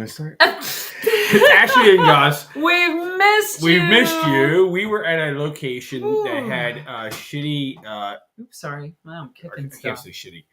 going to start? Ashley and Gus. We've missed you. We've missed you. We were at a location that had shitty... Oops, sorry. I'm kicking stuff. I can't say shitty.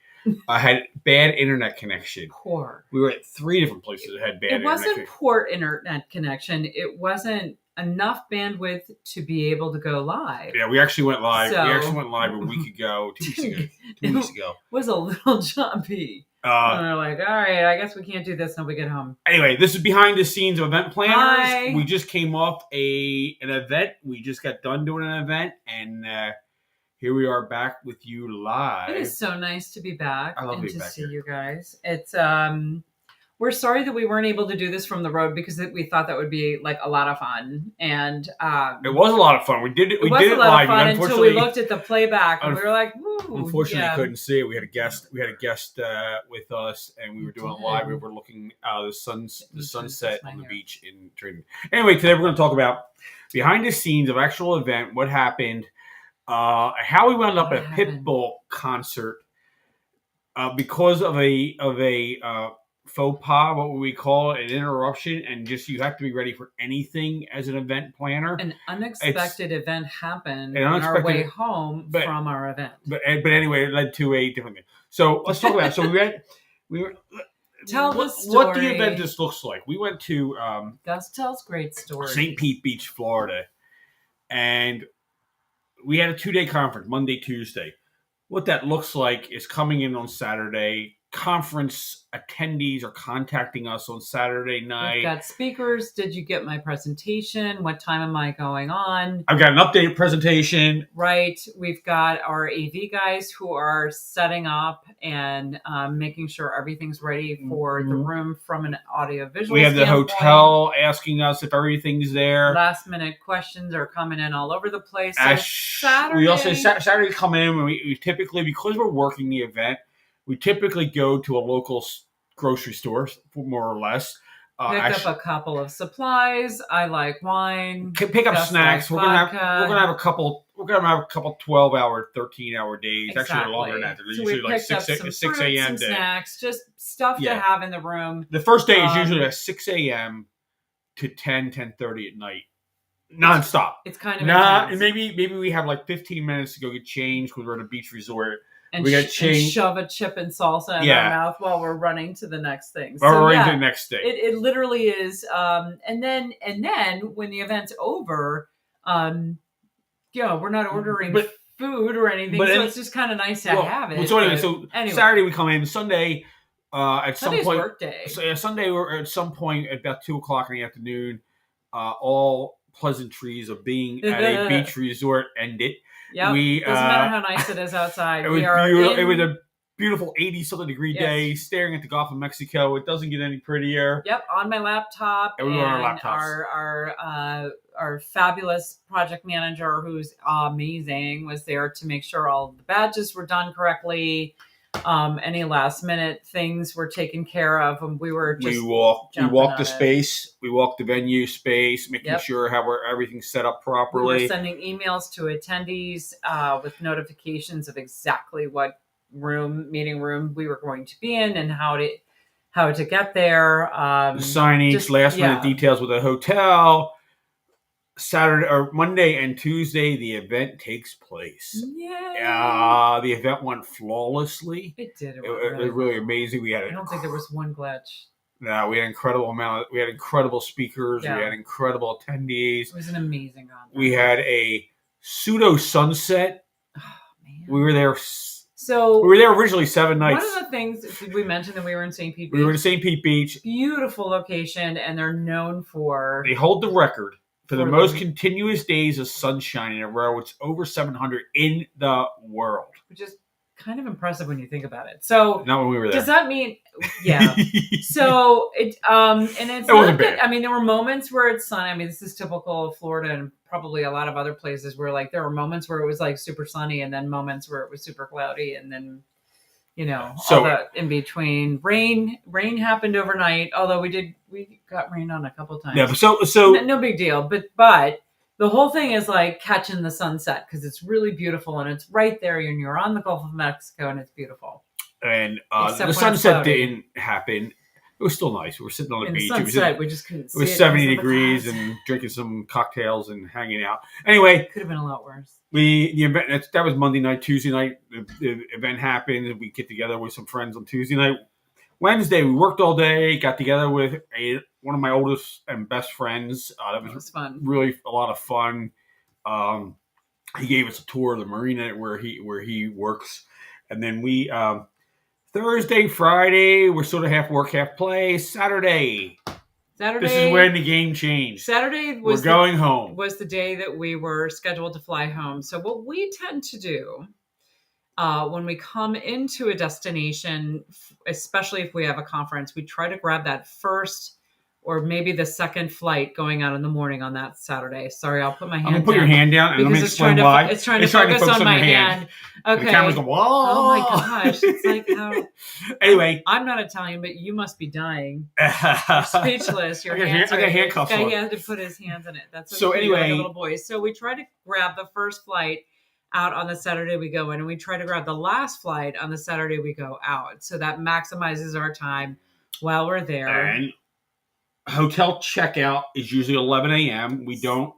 Had bad internet connection. Poor. We were at 3 different places that had bad internet connection. It wasn't poor internet connection. It wasn't enough bandwidth to be able to go live. Yeah, we actually went live. We actually went live a week ago, 2 weeks ago. 2 weeks ago. It was a little jumpy. And they're like, all right, I guess we can't do this until we get home. Anyway, this is behind the scenes of event planners. Hi. We just came off an event. We just got done doing an event, and here we are back with you live. It is so nice to be back. I love and being to back see here. you guys. It's we're sorry that we weren't able to do this from the road because we thought that would be like a lot of fun. And it was a lot of fun. We did it. We did it live. Until we looked at the playback and we were like, "Woo!" Unfortunately, couldn't see it. We had a guest. We had a guest with us, and we were doing it live. We were looking the sunset on the beach in Trinidad. Anyway, today we're going to talk about behind the scenes of actual event, what happened, how we wound up at a Pitbull concert because of a faux pas, what would we call it, an interruption, and just you have to be ready for anything as an event planner. An unexpected event happened on our way home from our event. But anyway, it led to a different thing. So let's talk about it. So we were Tell the story. What the event just looks like. We went to Gus tells great stories. St. Pete Beach, Florida, and we had a 2-day conference, Monday, Tuesday. What that looks like is coming in on Saturday. Conference attendees are contacting us on Saturday night. We've got speakers. Did you get my presentation? What time am I going on? I've got an updated presentation. Right. We've got our AV guys who are setting up and making sure everything's ready for the room from an audio-visual We have the standpoint. hotel asking us if everything's there. Last-minute questions are coming in all over the place. We also Saturday come in when we typically, because we're working the event, we typically go to a local grocery store, more or less. Pick up a couple of supplies. I like wine. Pick up snacks. We're gonna have a couple 12-hour, 13-hour days. Exactly. Actually, longer than that. They're so usually we like picked 6 a.m. day. Snacks, just stuff to have in the room. The first day is usually at 6 a.m. to 10:30 at night, nonstop. It's kind of intense. Maybe we have like 15 minutes to go get changed because we're at a beach resort. And we got changed. And shove a chip and salsa in our mouth while we're running to the next thing. So, we're running to the next thing. It literally is. And then when the event's over, we're not ordering food or anything. So it's just kind of nice to have it. So anyway, Saturday we come in. Sunday at Sunday's some point. Workday. So Sunday we're at some point at about 2:00 in the afternoon. All pleasantries of being at a beach resort ended. Yeah, doesn't matter how nice it is outside. It was a beautiful 80-something degree day, staring at the Gulf of Mexico. It doesn't get any prettier. Yep, on my laptop. And we were on our laptops. Our fabulous project manager, who's amazing, was there to make sure all the badges were done correctly. Any last minute things were taken care of, and we were just we walked the space, we walked the venue space, making sure everything's set up properly. We were sending emails to attendees with notifications of exactly what meeting room we were going to be in and how to get there. The signage, last minute details with the hotel. Saturday or Monday and Tuesday, the event takes place. Yeah. The event went flawlessly. It did. It was really amazing. I don't think there was one glitch. No, we had We had incredible speakers. Yeah. We had incredible attendees. It was an amazing conference. We had a pseudo sunset. Oh man. We were there. So we were there originally 7 nights. One of the things we mentioned that we were in St. Pete Beach. We were in St. Pete Beach. Beautiful location, and they're known for. They hold the record for the most continuous days of sunshine in a row. It's over 700 in the world, which is kind of impressive when you think about it. So not when we were there. Does that mean? Yeah. So and it's not that. I mean, there were moments where it's sunny. I mean, this is typical of Florida and probably a lot of other places where like there were moments where it was like super sunny and then moments where it was super cloudy and then all the in between. Rain happened overnight, although we got rained on a couple of times. Yeah, so no big deal. But the whole thing is like catching the sunset because it's really beautiful and it's right there and you're on the Gulf of Mexico and it's beautiful. And the sunset didn't happen. It was still nice. We were sitting on the beach. Sunset, we just couldn't see it. It was 70 degrees and drinking some cocktails and hanging out. Anyway. Could have been a lot worse. The event, that was Monday night. Tuesday night, the event happened. And we get together with some friends on Tuesday night. Wednesday, we worked all day, got together with one of my oldest and best friends. That was fun. Really a lot of fun. He gave us a tour of the marina where he works. And then we... Thursday, Friday, we're sort of half work, half play. Saturday. This is when the game changed. Saturday we're going home. Was the day that we were scheduled to fly home. So what we tend to do when we come into a destination, especially if we have a conference, we try to grab that first or maybe the second flight going out in the morning on that Saturday. Sorry, I'll put my hand down. I'm going to put your hand down and let me explain why. It's trying to focus on my hand. Okay. The camera's going, whoa. Oh my gosh. It's like how... Anyway. I'm not Italian, but you must be dying. Speechless. Your hands I got handcuffs on. He had to put his hands in it. That's so anyway. Like a little boy. So we try to grab the first flight out on the Saturday we go in, and we try to grab the last flight on the Saturday we go out. So that maximizes our time while we're there. And hotel checkout is usually 11 a.m. We don't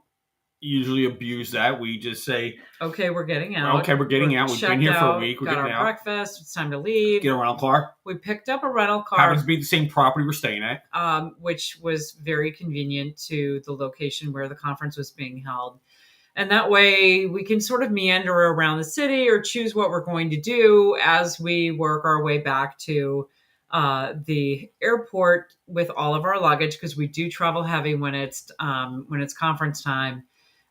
usually abuse that. We just say, okay, we're getting out. Okay, we're getting out. We've been here for a week. We're got getting our out. Breakfast. It's time to leave. Get a rental car. We picked up a rental car. Happens to be the same property we're staying at. Which was very convenient to the location where the conference was being held. And that way we can sort of meander around the city or choose what we're going to do as we work our way back to the airport with all of our luggage, because we do travel heavy when it's conference time,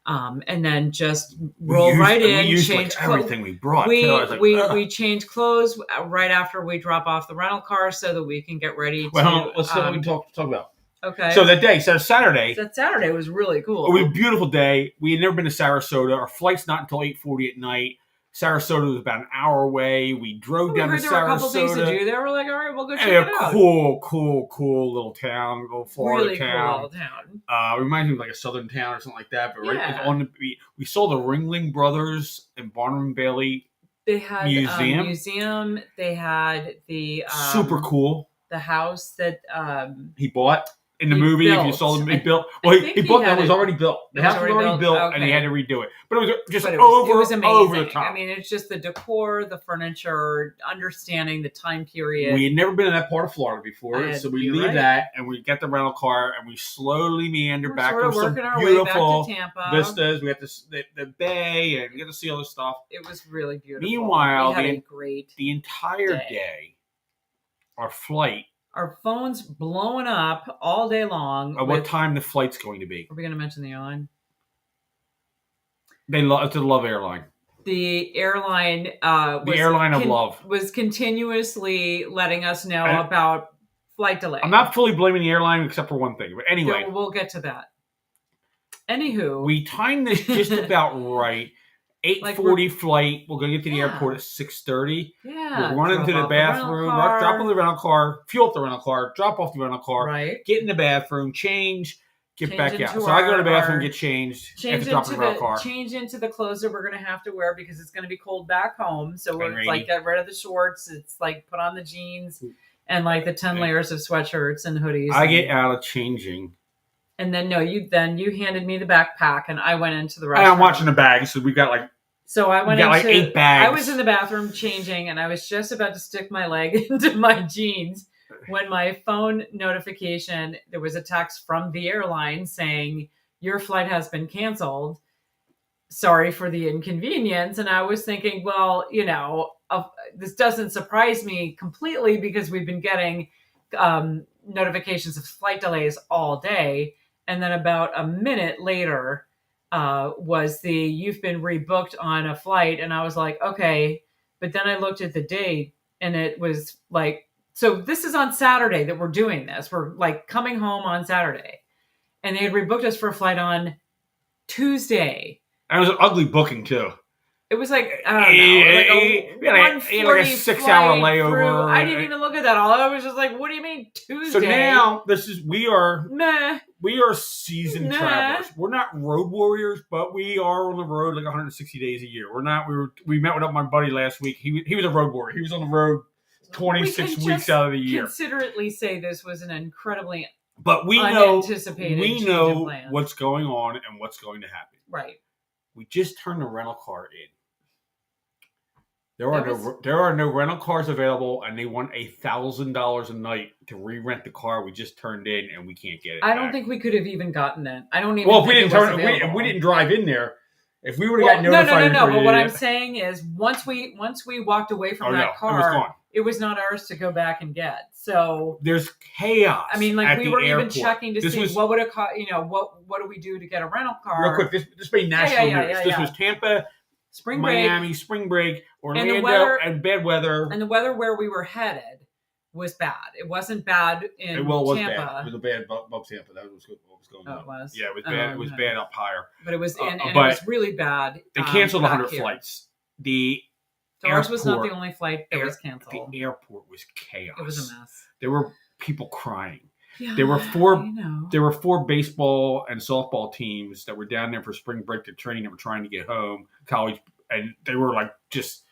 and then just roll right in. We used change everything we brought. We change clothes right after we drop off the rental car so that we can get ready. Let's see what we talk about. Okay. So Saturday. That Saturday was really cool. It was a beautiful day. We had never been to Sarasota. Our flight's not until 8:40 at night. Sarasota was about an hour away. We drove down to Sarasota. There were a couple things to do. They were like, all right, we'll go check it out. Cool little town, little Florida really town. Cool little town. Reminds me of like a southern town or something like that. But yeah. right on the beach, we saw the Ringling Brothers and Barnum and Bailey. They had museum. They had the super cool. The house that he bought. In the movie, built. If you saw them, he built. Well, he bought that. It was already built. The house was already built, okay. and he had to redo it. But it was just it was amazing. over the top. I mean, it's just the decor, the furniture, understanding the time period. We had never been in that part of Florida before, so we leave that, and we get the rental car, and we slowly meander back to some beautiful vistas. We got the bay, and we get to see all this stuff. It was really beautiful. Meanwhile, the entire day, our flight. Our phone's blowing up all day long. At what time the flight's going to be? Are we going to mention the airline? It's a Love airline. The airline of love was continuously letting us know about flight delay. I'm not fully blaming the airline except for one thing. But anyway. We'll get to that. Anywho. We timed this just about right. 8:40 flight. We're going to get to the airport at 6:30. Yeah. We're running to the bathroom, drop off the rental car, fuel up the rental car, drop off the rental car, get in the bathroom, change back out. So I go to the bathroom, get changed, change into the clothes that we're going to have to wear because it's going to be cold back home. So we're like, get rid of the shorts. It's like put on the jeans and like the 10 layers of sweatshirts and hoodies. I get out of changing. And then you handed me the backpack, and I went into the restroom. And I'm watching the bags, so we got like. So I went into 8 bags. I was in the bathroom changing, and I was just about to stick my leg into my jeans when my phone notification. There was a text from the airline saying your flight has been canceled. Sorry for the inconvenience. And I was thinking, well, this doesn't surprise me completely because we've been getting notifications of flight delays all day. And then about a minute later was you've been rebooked on a flight. And I was like, okay. But then I looked at the date and it was like, so this is on Saturday that we're doing this. We're like coming home on Saturday. And they had rebooked us for a flight on Tuesday. And it was an ugly booking too. It was like, I don't know, like a 6-hour layover. I didn't even look at that. All I was just like, what do you mean Tuesday? So now we are meh. We are seasoned travelers. We're not road warriors, but we are on the road like 160 days a year. We're not. We met with my buddy last week. He was a road warrior. He was on the road 26 weeks out of the year. Considerately say this was an incredibly but we know what's going on and what's going to happen. Right. We just turned the rental car in. There are no rental cars available, and they want $1,000 a night to re-rent the car we just turned in, and we can't get it. I don't think we could have even gotten it. I don't even. Well, if we didn't drive in there, if we would have gotten notified. No. But what I'm saying is, once we walked away from that car, it was not ours to go back and get. So there's chaos. I mean, like we were even checking to see what would it cost. What do we do to get a rental car? Real quick, this made national news. This was Tampa. Miami, spring break, Orlando, and bad weather. And the weather where we were headed was bad. It wasn't bad in Tampa. Was bad. It was a bad above Tampa. That was what was going on. It was? Yeah, it was bad. It was bad up higher. But it was, and it was really bad. They canceled 100 flights. Ours was not the only flight that was canceled. The airport was chaos. It was a mess. There were people crying. Yeah, there were four baseball and softball teams that were down there for spring break to train that were trying to get home, college, and they were like just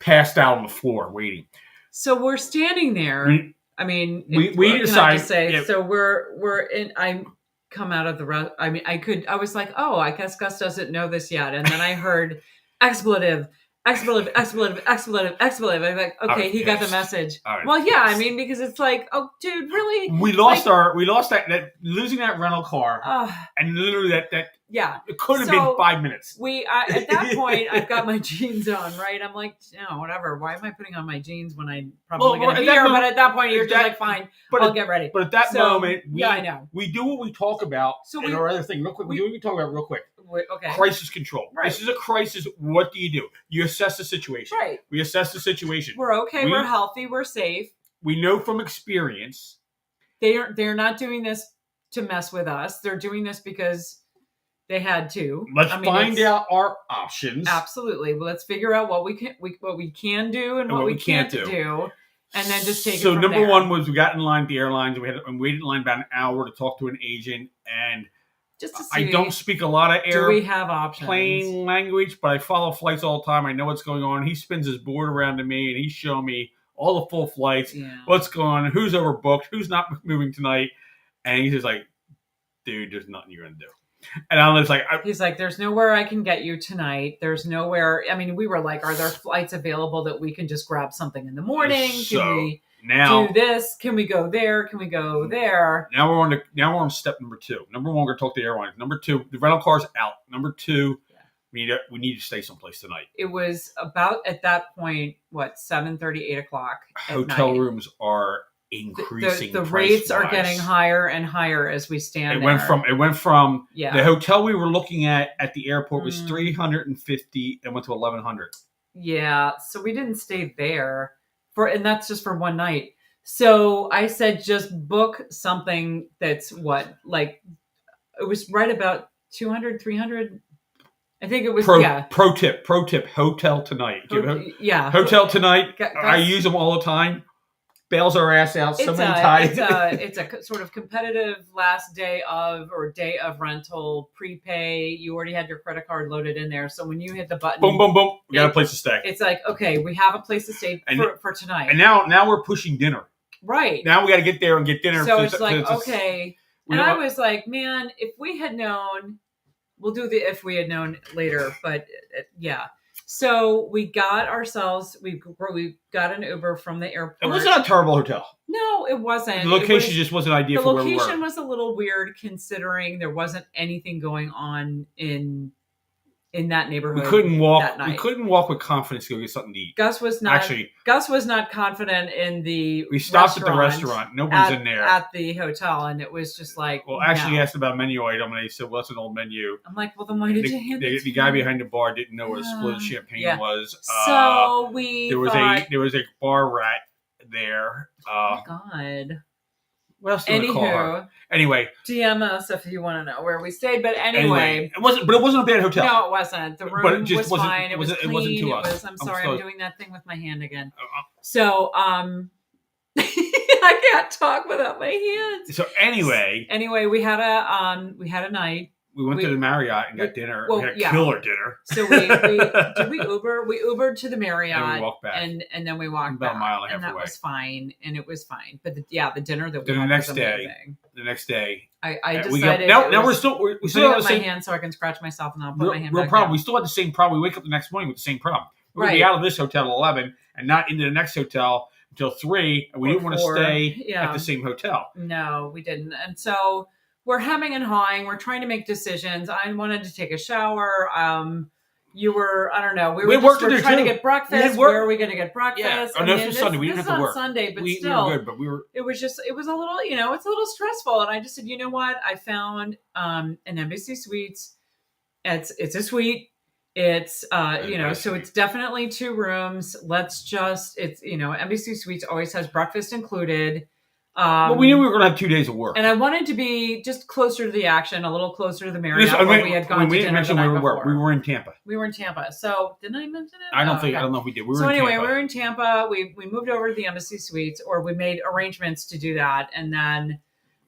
passed out on the floor waiting. So we're standing there. We decided. So we're in. I come out of the. I was like, oh, I guess Gus doesn't know this yet, and then I heard expletive. I'm like, okay, he got the message. Right, well, yeah, I mean, because it's like, oh, dude, really? We lost that losing that rental car, and literally that it could have been 5 minutes. At that point, I've got my jeans on, right? I'm like, whatever. Why am I putting on my jeans when I'm probably going to be here? But at that point, you're just like, fine, I'll get ready. But at that moment, I know. We do what we talk about. In our other thing, real quick. We do what we talk about real quick. Okay. Crisis control. Right. This is a crisis. What do? You assess the situation. Right. We assess the situation. We're okay. We're healthy. We're safe. We know from experience. They're not doing this to mess with us. They're doing this because they had to. Let's find out our options. Absolutely. Well, let's figure out what we can do and what we can't do. And then just take it from there. So number one was we got in line at the airlines. We waited in line about an hour to talk to an agent, and just to see, I don't speak a lot of do we have options? Plain language, but I follow flights all the time. I know what's going on. He spins his board around to me, and he's showing me all the full flights, what's going on, who's overbooked, who's not moving tonight. And he's just like, dude, there's nothing you're going to do. And I was like, he's like, there's nowhere I can get you tonight. There's nowhere. I mean, we were like, are there flights available that we can just grab something in the morning? Can we do this? Can we go there? Can we go there? Now we're on step number two. Number one, we're going to talk to the airlines. Number two, the rental car's out. Number two, we need to stay someplace tonight. It was about at that point, 7:30, 8 o'clock. Hotel rooms are increasing. The rates are getting higher and higher as we stand. It went from the hotel we were looking at the airport was $350 and went to $1,100. Yeah, so we didn't stay there and that's just for one night. So I said, just book something that's it was right about 200, 300. I think it was Pro tip, hotel tonight. Hotel tonight. I use them all the time. Bails our ass out so many times. It's a sort of competitive last day of rental prepay. You already had your credit card loaded in there, so when you hit the button, boom, boom, boom, we got a place to stay. It's like, okay, we have a place to stay for tonight. And now we're pushing dinner. Right. Now we got to get there and get dinner. So it's like, okay. And I was like, man, if we had known, we'll do the if we had known later. But yeah. So we got ourselves, we got an Uber from the airport. It was not a terrible hotel. No, it wasn't. The location just wasn't ideal for where we were. The location was a little weird considering there wasn't anything going on in that neighborhood. We couldn't walk. That night. We couldn't walk with confidence to go get something to eat. Gus was not confident in the. We stopped at the restaurant. Nobody's in there at the hotel, and it was just like. Well, Ashley asked about a menu item, and they said, "Well, that's an old menu." I'm like, "Well, then why did you hand it?" The guy behind the bar didn't know what a split champagne was. So there was a bar rat there. Oh my God. What else did we call her? Anyway, DM us if you want to know where we stayed. But anyway, it wasn't a bad hotel. No, it wasn't. The room was fine. It was clean. It wasn't to us. I'm sorry, I'm doing that thing with my hand again. So I can't talk without my hands. So anyway, we had a night. We went to the Marriott and got dinner. We had a killer dinner. So did we Uber? We Ubered to the Marriott and we walked back. And then we walked about back. a mile and a half that away. Was fine. And it was fine. But the dinner that we had was amazing. The next day, I decided. Now we're still have my hand so I can scratch myself and I'll put my hand back problem. down. We still had the same problem. We wake up the next morning with the same problem. We're going to be out of this hotel at 11 and not into the next hotel until 3. And we didn't want to stay at the same hotel. No, we didn't. And so we're hemming and hawing. We're trying to make decisions. I wanted to take a shower. You were, I don't know. We were trying to get breakfast. Where are we going to get breakfast? Yeah. Oh, no, this was Sunday. We didn't have to work. Sunday, but still. We were good, but we were. It was a little, it's a little stressful. And I just said, you know what? I found an Embassy Suites. It's a suite. It's, so it's definitely 2 rooms. Embassy Suites always has breakfast included. Well, we knew we were going to have 2 days of work. And I wanted to be just closer to the action, a little closer to the Marriott where we had gone to dinner the night before. We were in Tampa. So, didn't I mention it? I don't know if we did. We were in Tampa. We moved over to the Embassy Suites, or we made arrangements to do that. And then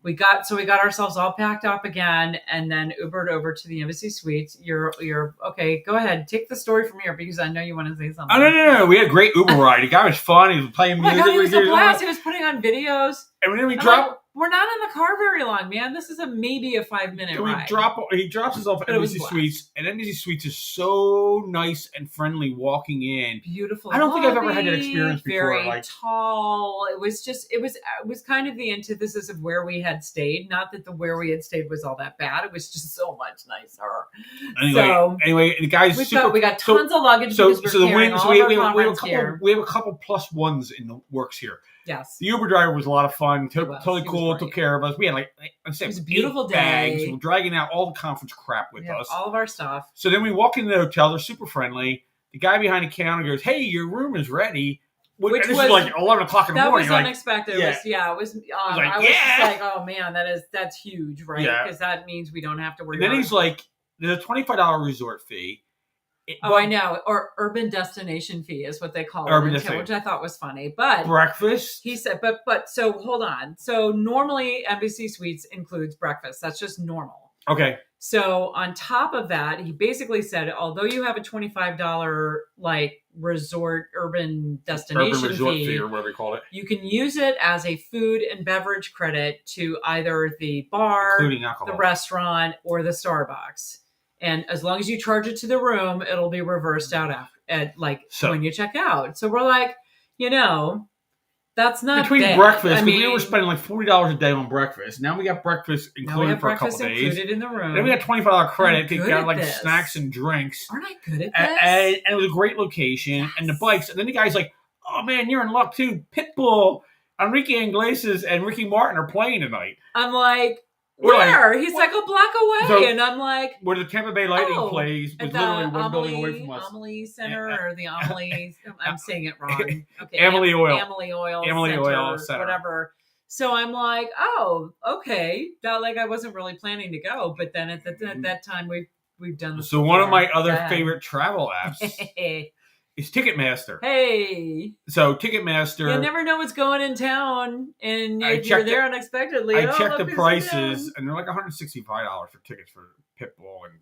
we got ourselves all packed up again and then Ubered over to the Embassy Suites. You're okay. Go ahead. Take the story from here because I know you want to say something. Oh, no. We had a great Uber ride. The guy was fun. He was playing music. Oh my God, he was a blast. He was putting on videos. And then we dropped. We're not in the car very long, man. This is maybe a 5-minute ride. He drops us off at Embassy Suites, and Embassy Suites is so nice and friendly walking in. Beautiful. I don't think I've ever had that experience before. Very tall. It was kind of the antithesis of where we had stayed. Not that where we had stayed was all that bad. It was just so much nicer. Anyway, the guys we got tons of luggage because we're carrying all of our conference gear. We have a couple +1s in the works here. Yes. The Uber driver was a lot of fun. Totally cool. Took care of us. We had it was a beautiful day. Bags. We were dragging out all the conference crap with us. All of our stuff. So then we walk into the hotel. They're super friendly. The guy behind the counter goes, "Hey, your room is ready." This was like 11 o'clock in the morning. That was unexpected. I was just like, oh man, that's huge, right? Because that means we don't have to worry. And then he's like, "There's a $25 resort fee." I know. Or urban destination fee is what they call it, which I thought was funny. But breakfast. He said, but so hold on. So normally Embassy Suites includes breakfast. That's just normal. Okay. So on top of that, he basically said, although you have a $25 resort urban destination fee or whatever you call it, you can use it as a food and beverage credit to either the bar, including alcohol, the restaurant, or the Starbucks. And as long as you charge it to the room, it'll be reversed out when you check out. So we're like, that's not between bad. breakfast. We were spending like $40 a day on breakfast. Now we got breakfast included for a couple days. Included in the room. Then we got $25 credit to get snacks and drinks. Aren't I good at this? And it was a great location and the bikes. And then the guy's like, "Oh man, you're in luck too. Pitbull, Enrique Iglesias, and Ricky Martin are playing tonight." I'm like, where? He's like a block away, and I'm like, where the Tampa Bay Lightning plays was literally one building away from us. Amelie Center or the Amelie? I'm saying it wrong. Okay, Amelie Oil Center, whatever. So I'm like, oh, okay. I wasn't really planning to go, but then at that time we've done this. So one of my other favorite travel apps. It's Ticketmaster. Hey. So Ticketmaster. You never know what's going in town, and if you're there unexpectedly. I checked the prices, and they're like $165 for tickets for Pitbull and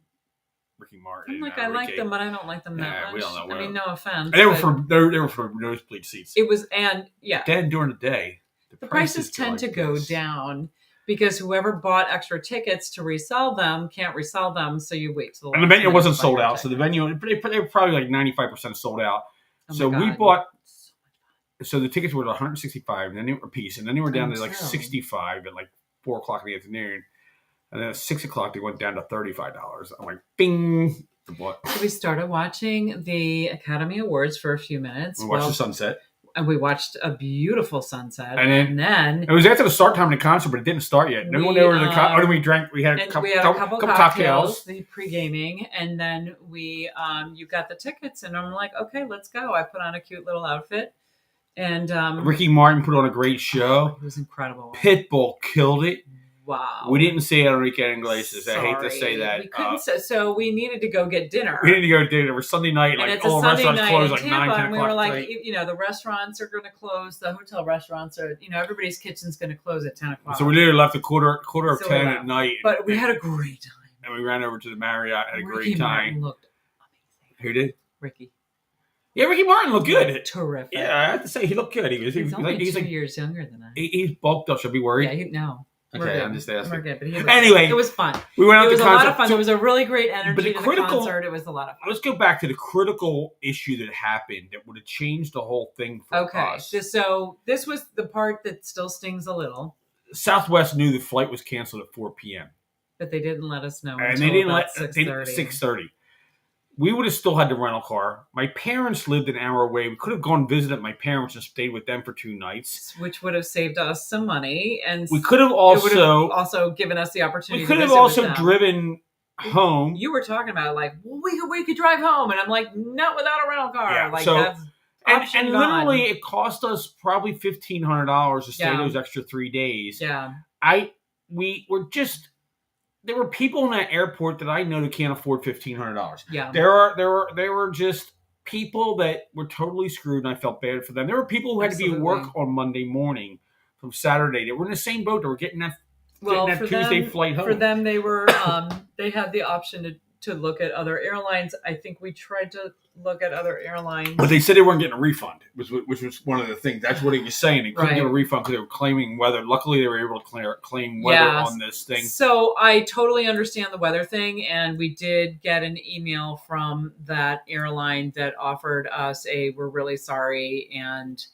Ricky Martin. I'm like, I like them, but I don't like them that much. We don't know. I mean, no offense. And they were for nosebleed seats. It was, and yeah. Then during the day, the prices tend to go down. Because whoever bought extra tickets to resell them can't resell them, so you wait till the and the venue wasn't sold out. So the venue, they were probably like 95% sold out. So we bought. So the tickets were $165, and then they were a piece, and then they were down to like $65 at like 4 o'clock in the afternoon, and then at 6 o'clock they went down to $35. I'm like, bing. What? So we started watching the Academy Awards for a few minutes. We watched the sunset. And we watched a beautiful sunset, and then it was after the start time of the concert, but it didn't start yet. Then we drank. We had a couple cocktails, the pre-gaming, and then you got the tickets, and I'm like, okay, let's go. I put on a cute little outfit, and Ricky Martin put on a great show. It was incredible. Pitbull killed it. Wow. We didn't say Enrique Iglesias. I hate to say that. We couldn't so we needed to go get dinner. We needed to go to dinner. It was Sunday night. And like all the restaurants closed like 9, 10 o'clock. And we were like, the restaurants are going to close. The hotel restaurants are, everybody's kitchen's going to close at 10 o'clock. So we literally left at quarter of 10 at night. But we had a great time. And we ran over to the Marriott, had a Ricky great time. Martin looked amazing. Who did? Ricky. Yeah, Ricky Martin looked good. Terrific. Yeah, I have to say, he looked good. He's only 2 years younger than I. He's bulked up. Should I be worried? Yeah, no. Okay, I'm just asking. We're good, but anyway, it was fun. We went out. It was to a lot of fun. There was a really great energy to the concert. It was a lot of fun. Let's go back to the critical issue that happened that would have changed the whole thing for us. So this was the part that still stings a little. Southwest knew the flight was canceled at 4 p.m. But they didn't let us know. And they didn't let 6:30. We would have still had the rental car. My parents lived an hour away. We could have gone visited my parents and stayed with them for 2 nights, which would have saved us some money. And we could have also given us the opportunity. We could have also driven home. You were talking about we could drive home, and I'm like, not without a rental car. Yeah, and literally, it cost us probably $1,500 to stay those extra 3 days. Yeah, there were people in that airport that I know that can't afford $1,500. Yeah, there were just people that were totally screwed, and I felt bad for them. There were people who had to be at work on Monday morning from Saturday. They were in the same boat. They were getting that Tuesday flight home. For them, they were they had the option to look at other airlines. I think we tried to look at other airlines, but they said they weren't getting a refund, which was one of the things. That's what he was saying. They couldn't get a refund because they were claiming weather. Luckily, they were able to claim weather on this thing. So I totally understand the weather thing, and we did get an email from that airline that offered us we're really sorry, and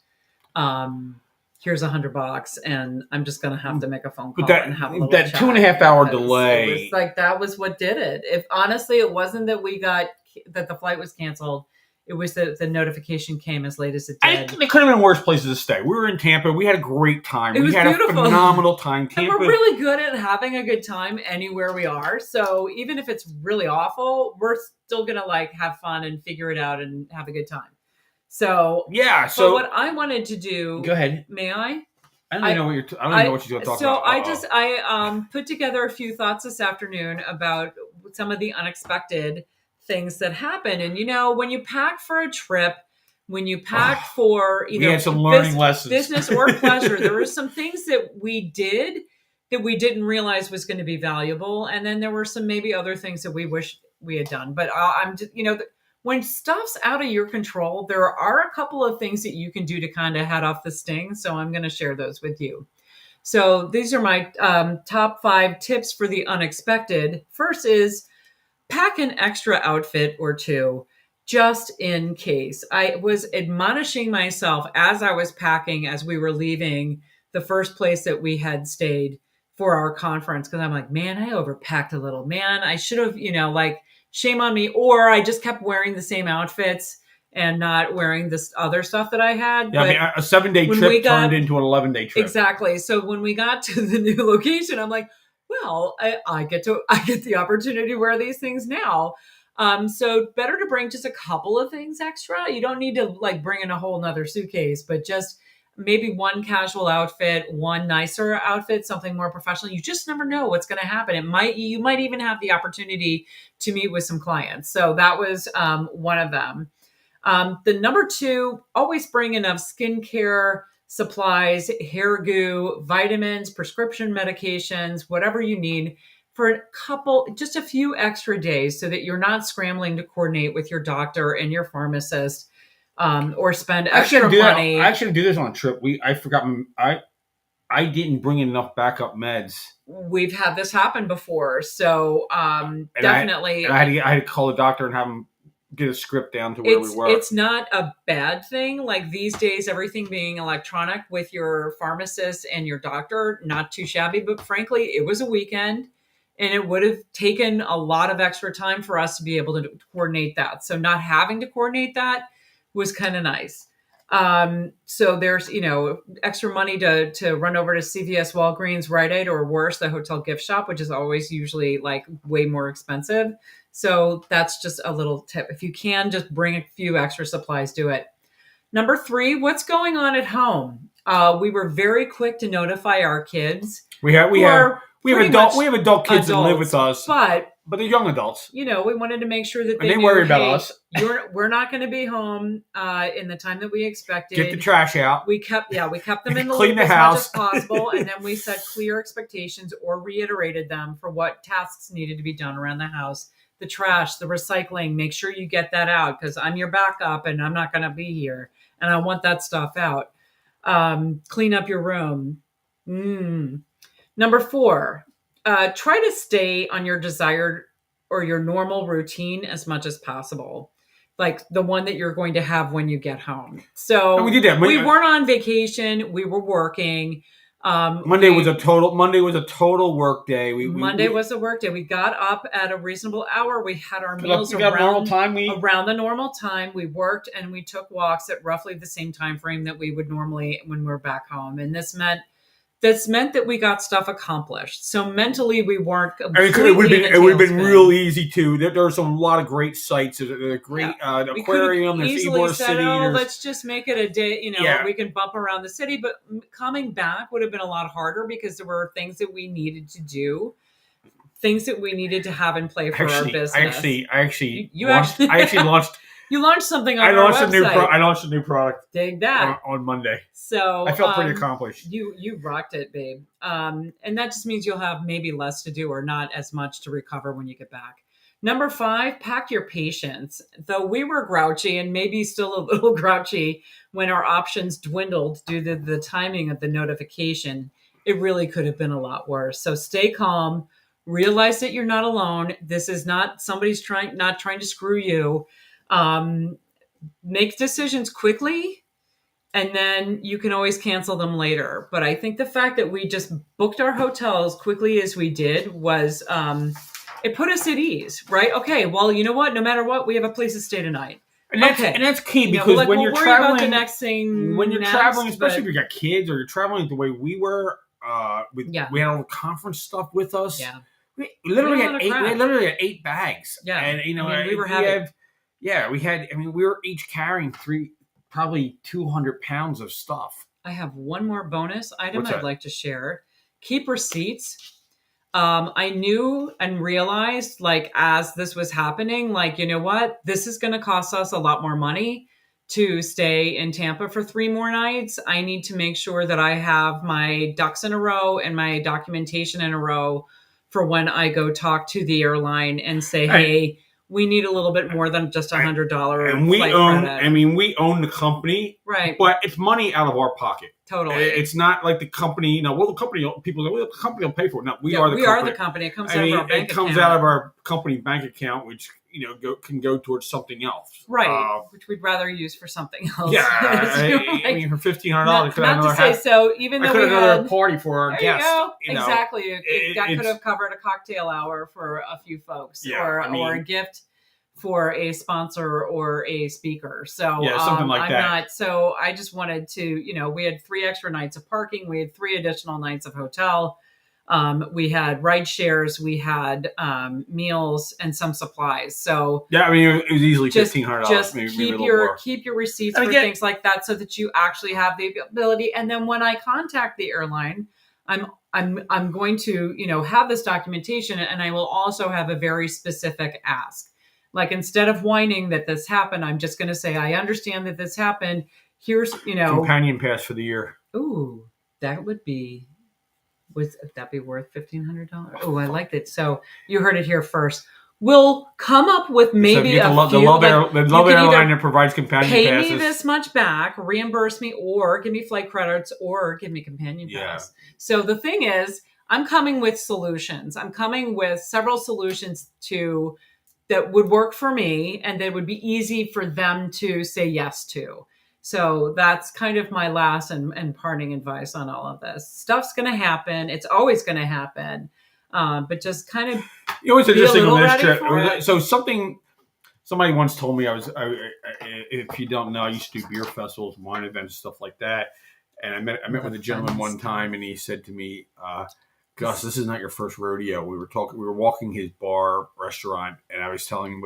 here's $100, and I'm just going to have to make a phone call and have a little chat. 2.5 hour delay. It was that was what did it. If honestly, it wasn't that that the flight was canceled. It was that the notification came as late as it did. There could have been worse places to stay. We were in Tampa. We had a great time. We had beautiful. A phenomenal time. Tampa. And we're really good at having a good time anywhere we are. So even if it's really awful, we're still going to have fun and figure it out and have a good time. So So what I wanted to do. Go ahead. May I? I don't know what you're going to talk about. So I put together a few thoughts this afternoon about some of the unexpected things that happen. And when you pack for a trip, when you pack for either we had some learning lessons, business or pleasure, there were some things that we did that we didn't realize was going to be valuable, and then there were some maybe other things that we wish we had done. But I'm just when stuff's out of your control, there are a couple of things that you can do to kind of head off the sting. So I'm going to share those with you. So these are my top 5 tips for the unexpected. First is pack an extra outfit or 2 just in case. I was admonishing myself as I was packing, as we were leaving the first place that we had stayed for our conference. Cause I'm like, man, I overpacked a little, man. I should have, shame on me. Or I just kept wearing the same outfits and not wearing this other stuff that I had. Yeah, a 7-day trip turned into an 11-day trip. Exactly. So when we got to the new location, I'm like, well, I get the opportunity to wear these things now. So better to bring just a couple of things extra. You don't need to bring in a whole nother suitcase, but just maybe one casual outfit, one nicer outfit, something more professional. You just never know what's going to happen. You might even have the opportunity to meet with some clients. So that was one of them. The number 2, always bring enough skincare supplies, hair goo, vitamins, prescription medications, whatever you need for just a few extra days so that you're not scrambling to coordinate with your doctor and your pharmacist. Or spend extra money. I actually do this on a trip. I forgot. I didn't bring enough backup meds. We've had this happen before, so definitely. I had to call the doctor and have him get a script down to where we were. It's not a bad thing. These days, everything being electronic with your pharmacist and your doctor, not too shabby. But frankly, it was a weekend, and it would have taken a lot of extra time for us to be able to coordinate that. So not having to coordinate that was kind of nice. So there's, extra money to run over to CVS, Walgreens, Rite Aid, or worse, the hotel gift shop, which is always usually way more expensive. So that's just a little tip. If you can just bring a few extra supplies, do it. Number 3, what's going on at home? We were very quick to notify our kids. We have adult kids that live with us. But But they're young adults. We wanted to make sure that they worry about us. We're not going to be home in the time that we expected. Get the trash out. We kept them in the Clean loop the as house. much as possible, and then we set clear expectations or reiterated them for what tasks needed to be done around the house. The trash, the recycling, make sure you get that out because I'm your backup and I'm not going to be here, and I want that stuff out. Clean up your room. Number 4. Try to stay on your desired or your normal routine as much as possible. Like the one that you're going to have when you get home. So and we did that. We weren't on vacation. We were working. Monday was a total work day. Monday was a work day. We got up at a reasonable hour. We had our meals around the normal time. We worked and we took walks at roughly the same time frame that we would normally when we're back home. And this meant that we got stuff accomplished. So mentally, we weren't. It would have been real easy too. There are a lot of great sites. There's a great aquarium. There's Ybor City. Let's just make it a day. We can bump around the city. But coming back would have been a lot harder because there were things that we needed to do, things that we needed to have in play for our business. I actually launched. You launched something on our website. I launched a new product. Dig that. On Monday. So I felt pretty accomplished. You rocked it, babe. And that just means you'll have maybe less to do or not as much to recover when you get back. Number 5, pack your patience. Though we were grouchy and maybe still a little grouchy when our options dwindled due to the timing of the notification, it really could have been a lot worse. So stay calm. Realize that you're not alone. This is not somebody's not trying to screw you. Make decisions quickly, and then you can always cancel them later. But I think the fact that we just booked our hotel as quickly as we did was, it put us at ease, right? Okay, well, you know what? No matter what, we have a place to stay tonight. And that's key because when you're traveling, about the next thing when you're traveling, especially if you got kids or you're traveling the way we were, we had all the conference stuff with us. Yeah, we literally had 8 bags. Yeah, and we were having. Yeah, we had. We were each carrying probably 200 pounds of stuff. I have one more bonus item I'd like to share. Keep receipts. I knew and realized, as this was happening, you know what? This is going to cost us a lot more money to stay in Tampa for 3 more nights. I need to make sure that I have my ducks in a row and my documentation in a row for when I go talk to the airline and say, hey, we need a little bit more than just $100. And we own, we own the company. Right. But it's money out of our pocket. Totally. It's not like the company, the company, people go, the company will pay for it. No, we are the company. We are the company. It comes out of our bank account. It comes out of our company bank account, which, can go towards something else. Right. Which we'd rather use for something else. Yeah. For $1,500, not to say so, even though we had another party for our guests. Exactly. That could have covered a cocktail hour for a few folks or a gift for a sponsor or a speaker. So something like that. So I just wanted to, we had 3 extra nights of parking. We had 3 additional nights of hotel. We had ride shares, we had meals and some supplies. So it was easily $1,500. Just keep your receipts for things like that, so that you actually have the ability. And then when I contact the airline, I'm going to have this documentation, and I will also have a very specific ask. Instead of whining that this happened, I'm just going to say, I understand that this happened. Here's companion pass for the year. Ooh, that would be. Would that be worth $1,500? Oh, I liked it. So you heard it here first. We'll come up with maybe the love airline that provides companion passes. Pay me this much back, reimburse me, or give me flight credits, or give me companion pass. So the thing is, I'm coming with solutions. I'm coming with several solutions that would work for me, and that would be easy for them to say yes to. So that's kind of my last and parting advice on all of this. Stuff's going to happen. It's always going to happen. But just kind of be a little ready for it. So somebody once told me, if you don't know, I used to do beer festivals, wine events, stuff like that. And I met with a gentleman one time, and he said to me, Gus, this is not your first rodeo. We were walking his bar restaurant, and I was telling him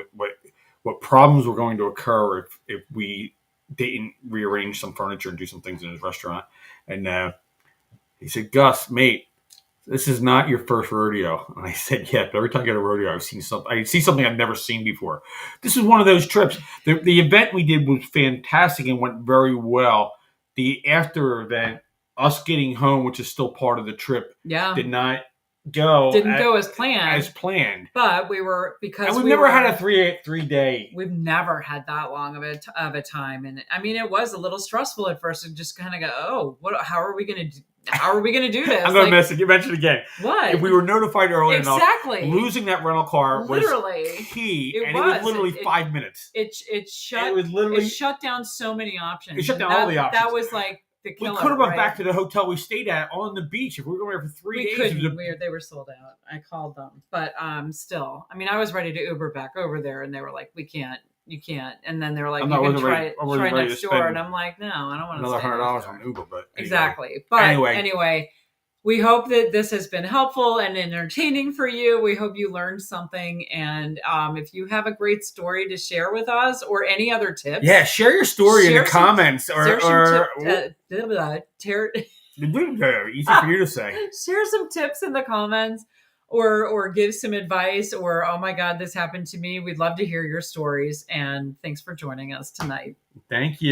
what problems were going to occur if we didn't rearrange some furniture and do some things in his restaurant. And he said, Gus, mate, this is not your first rodeo. And I said, yeah, but every time I get a rodeo, I see something I've never seen before. This is one of those trips. The event we did was fantastic and went very well. The after event, us getting home, which is still part of the trip, didn't go as planned. But we were, because and we've never had a 3-day. We've never had that long of a time, and I mean, it was a little stressful at first to just kind of go, oh, how are we going to do this? I'm going to mention again. What? If we were notified early enough, exactly, losing that rental car literally was key, it was literally 5 minutes. It shut down so many options. It shut down all the options. That was like the killer. We could have went back to the hotel we stayed at on the beach if we were going there for 3 days. They were sold out. I called them, but still, I mean, I was ready to Uber back over there, and they were like, "We can't." You can't. And then they're like, you can try next door. And I'm like, no, I don't want to spend another $100 on Uber. But anyway. Exactly. But anyway, we hope that this has been helpful and entertaining for you. We hope you learned something. And if you have a great story to share with us or any other tips. Yeah, share your story in the comments. Easy for you to say. Share some tips in the comments. Or give some advice, or, oh my God, this happened to me. We'd love to hear your stories. And thanks for joining us tonight. Thank you.